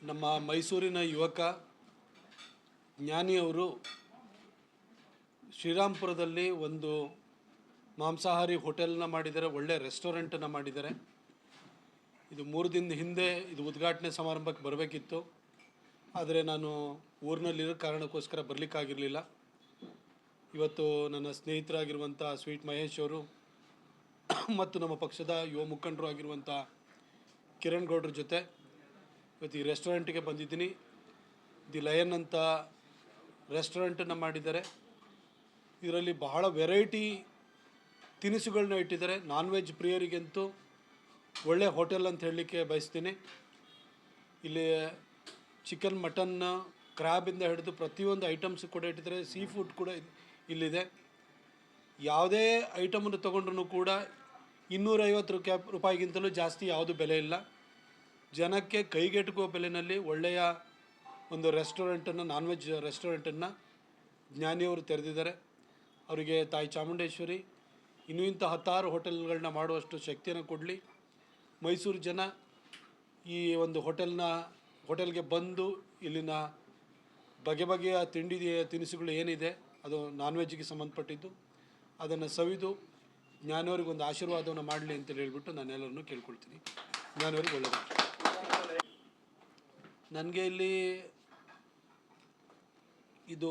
ನಮ್ಮ ಮೈಸೂರಿನ ಯುವಕ ಜ್ಞಾನಿಯವರು ಶ್ರೀರಾಮ್ಪುರದಲ್ಲಿ ಒಂದು ಮಾಂಸಾಹಾರಿ ಹೋಟೆಲ್ನ ಮಾಡಿದ್ದಾರೆ, ಒಳ್ಳೆ ರೆಸ್ಟೋರೆಂಟನ್ನು ಮಾಡಿದ್ದಾರೆ. ಇದು 3 ದಿನದ ಹಿಂದೆ ಇದು ಉದ್ಘಾಟನೆ ಸಮಾರಂಭಕ್ಕೆ ಬರಬೇಕಿತ್ತು. ಆದರೆ ನಾನು ಊರಿನಲ್ಲಿರೋ ಕಾರಣಕ್ಕೋಸ್ಕರ ಬರಲಿಕ್ಕಾಗಿರಲಿಲ್ಲ. ಇವತ್ತು ನನ್ನ ಸ್ನೇಹಿತರಾಗಿರುವಂಥ ಸ್ವೀಟ್ ಮಹೇಶ್ ಅವರು ಮತ್ತು ನಮ್ಮ ಪಕ್ಷದ ಯುವ ಮುಖಂಡರು ಆಗಿರುವಂಥ ಕಿರಣ್ ಗೌಡ್ರ ಜೊತೆ ಇವತ್ತು ಈ ರೆಸ್ಟೋರೆಂಟಿಗೆ ಬಂದಿದ್ದೀನಿ. ದಿ ಲಯನ್ ಅಂತ ರೆಸ್ಟೋರೆಂಟನ್ನು ಮಾಡಿದ್ದಾರೆ. ಇದರಲ್ಲಿ ಬಹಳ ವೆರೈಟಿ ತಿನಿಸುಗಳನ್ನ ಇಟ್ಟಿದ್ದಾರೆ. ನಾನ್ ವೆಜ್ ಪ್ರಿಯರಿಗಂತೂ ಒಳ್ಳೆ ಹೋಟೆಲ್ ಅಂತ ಹೇಳಲಿಕ್ಕೆ ಬಯಸ್ತೀನಿ. ಇಲ್ಲಿ ಚಿಕನ್, ಮಟನ್, ಕ್ರ್ಯಾಬಿಂದ ಹಿಡಿದು ಪ್ರತಿಯೊಂದು ಐಟಮ್ಸ್ ಕೂಡ ಇಟ್ಟಿದ್ದಾರೆ. ಸೀ ಫುಡ್ ಕೂಡ ಇಲ್ಲಿದೆ. ಯಾವುದೇ ಐಟಮನ್ನು ತೊಗೊಂಡ್ರೂ ಕೂಡ 250 ರೂಪಾಯಿಗಿಂತಲೂ ಜಾಸ್ತಿ ಯಾವುದು ಬೆಲೆ ಇಲ್ಲ. ಜನಕ್ಕೆ ಕೈಗೆಟುಕುವ ಬೆಲೆಯಲ್ಲಿ ಒಳ್ಳೆಯ ಒಂದು ರೆಸ್ಟೋರೆಂಟನ್ನು, ನಾನ್ ವೆಜ್ ರೆಸ್ಟೋರೆಂಟನ್ನು ಜ್ಞಾನಿಯವರು ತೆರೆದಿದ್ದಾರೆ. ಅವರಿಗೆ ತಾಯಿ ಚಾಮುಂಡೇಶ್ವರಿ ಇನ್ನೂ ಇಂಥ 10 ಹೋಟೆಲ್ಗಳನ್ನ ಮಾಡುವಷ್ಟು ಶಕ್ತಿಯನ್ನು ಕೊಡಲಿ. ಮೈಸೂರು ಜನ ಈ ಒಂದು ಹೋಟೆಲ್ಗೆ ಬಂದು ಇಲ್ಲಿನ ಬಗೆ ಬಗೆಯ ತಿನಿಸುಗಳು ಏನಿದೆ ಅದು ನಾನ್ ವೆಜ್ಗೆ ಸಂಬಂಧಪಟ್ಟಿದ್ದು ಅದನ್ನು ಸವಿದು ಜ್ಞಾನಿಯವ್ರಿಗೆ ಒಂದು ಆಶೀರ್ವಾದವನ್ನು ಮಾಡಲಿ ಅಂತೇಳಿ ಹೇಳ್ಬಿಟ್ಟು ನಾನು ಎಲ್ಲರನ್ನೂ ಕೇಳ್ಕೊಳ್ತೀನಿ. ಜ್ಞಾನಿಯವ್ರಿಗೆ ಒಳ್ಳೆಯದು. ನನಗೆ ಇಲ್ಲಿ ಇದು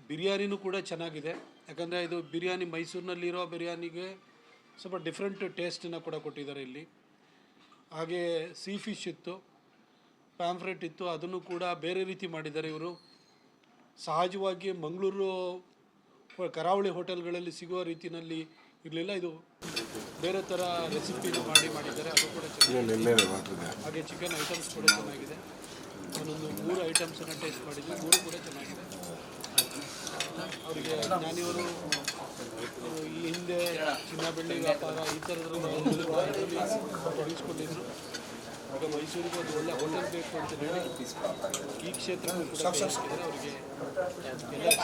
ಬಿರಿಯಾನಿನೂ ಕೂಡ ಚೆನ್ನಾಗಿದೆ. ಯಾಕಂದರೆ ಇದು ಬಿರಿಯಾನಿ ಮೈಸೂರಿನಲ್ಲಿರೋ ಬಿರಿಯಾನಿಗೆ ಸ್ವಲ್ಪ ಡಿಫ್ರೆಂಟ್ ಟೇಸ್ಟನ್ನು ಕೂಡ ಕೊಟ್ಟಿದ್ದಾರೆ ಇಲ್ಲಿ. ಹಾಗೆ ಸೀ ಫಿಶ್ ಇತ್ತು, ಪ್ಯಾಂಫ್ರೆಟ್ ಇತ್ತು, ಅದನ್ನು ಕೂಡ ಬೇರೆ ರೀತಿ ಮಾಡಿದ್ದಾರೆ ಇವರು. ಸಹಜವಾಗಿ ಮಂಗಳೂರು ಕರಾವಳಿ ಹೋಟೆಲ್ಗಳಲ್ಲಿ ಸಿಗುವ ರೀತಿಯಲ್ಲಿ ಇರಲಿಲ್ಲ. ಇದು ಬೇರೆ ಥರ ರೆಸಿಪಿನ ಮಾಡಿದ್ದಾರೆ, ಅದು ಕೂಡ ಚೆನ್ನಾಗಿದೆ. ಹಾಗೆ ಚಿಕನ್ ಐಟಮ್ಸ್ ಕೂಡ ಚೆನ್ನಾಗಿದೆ. ನಾನೊಂದು 3 ಐಟಮ್ಸನ್ನು ಟೇಸ್ಟ್ ಮಾಡಿದ್ವಿ, 3 ಕೂಡ ಚೆನ್ನಾಗಿದೆ. ಅವರಿಗೆ ಜ್ಞಾನಿಯವರು ಈ ಹಿಂದೆ ಚಿನ್ನ ಬೆಳ್ಳಿ ವ್ಯಾಪಾರ ಈ ಥರದ್ರಲ್ಲಿ ತೊಡಗಿಸ್ಕೊಂಡಿದ್ರು. ಈಗ ಮೈಸೂರಿಗೆ ಒಂದು ಒಳ್ಳೆ ಹೋಟೆಲ್ ಬೇಕು ಅಂತ ಹೇಳಿ ಈ ಕ್ಷೇತ್ರಕ್ಕೂ ಕೂಡ ಅವರಿಗೆ ಎಲ್ಲ